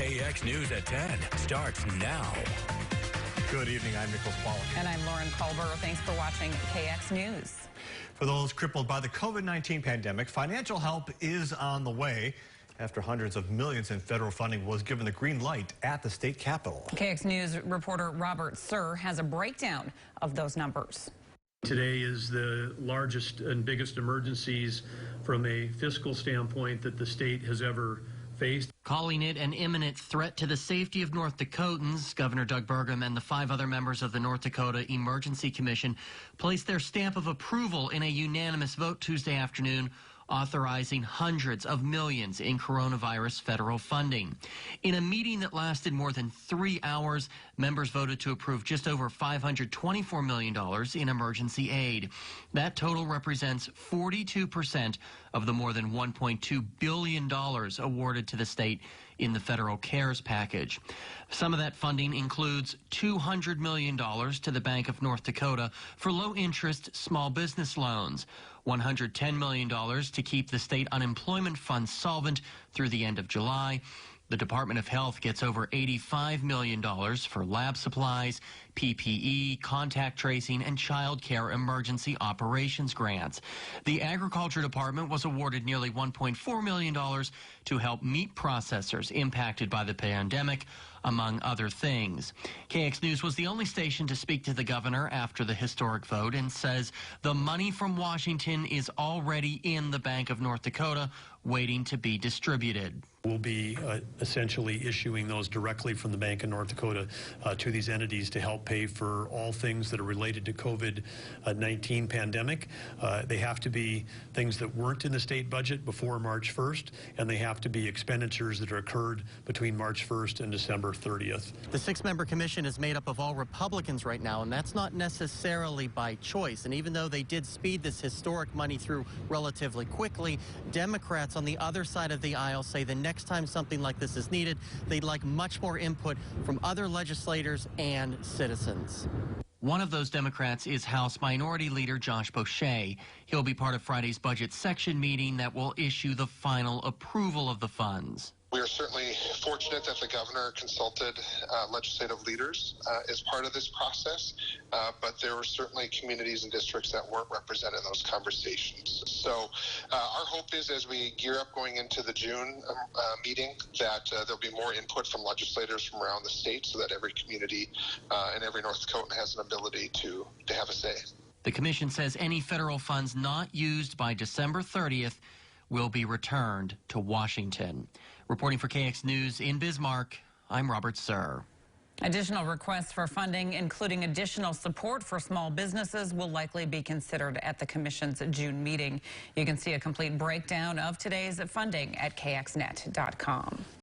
KX News at 10 starts now. Good evening, I'm Nicholas Pollack. And I'm Lauren Culber. Thanks for watching KX News. For those crippled by the COVID-19 pandemic, financial help is on the way after hundreds of millions in federal funding was given the green light at the state capitol. KX News reporter Robert Suhr has a breakdown of those numbers. Today is the largest and biggest emergencies from a fiscal standpoint that the state has ever faced. Calling it an imminent threat to the safety of North Dakotans, Governor Doug Burgum and the 5 other members of the North Dakota Emergency Commission placed their stamp of approval in a unanimous vote Tuesday afternoon, authorizing hundreds of millions in coronavirus federal funding. In a meeting that lasted more than 3 hours, members voted to approve just over $524 million in emergency aid. That total represents 42% of the more than $1.2 billion awarded to the state in the federal CARES package. Some of that funding includes $200 million to the Bank of North Dakota for low-interest small business loans, $110 million to keep the state unemployment fund solvent through the end of July. The Department of Health gets over $85 million for lab supplies, PPE, contact tracing, and child care emergency operations grants. The Agriculture Department was awarded nearly $1.4 million to help meat processors impacted by the pandemic, among other things. KX News was the only station to speak to the governor after the historic vote and says the money from Washington is already in the Bank of North Dakota, waiting to be distributed. We'll be essentially issuing those directly from the Bank of North Dakota to these entities to help pay for all things that are related to COVID-19 pandemic. They have to be things that weren't in the state budget before March 1st, and they have to be expenditures that are occurred between March 1st and December 30th. The 6-member commission is made up of all Republicans right now, and that's not necessarily by choice. And even though they did speed this historic money through relatively quickly, Democrats on the other side of the aisle say the next time something like this is needed, they'd like much more input from other legislators and citizens. One of those Democrats is House Minority Leader Josh Boucher. He'll be part of Friday's budget section meeting that will issue the final approval of the funds. We are certainly fortunate that the governor consulted legislative leaders as part of this process, but there were certainly communities and districts that weren't represented in those conversations. So our hope is, as we gear up going into the June meeting, that there'll be more input from legislators from around the state so that every community and every North Dakotan has an ability to have a say. The commission says any federal funds not used by December 30th will be returned to Washington. Reporting for KX News in Bismarck, I'm Robert Suhr. Additional requests for funding, including additional support for small businesses, will likely be considered at the commission's June meeting. You can see a complete breakdown of today's funding at kxnet.com.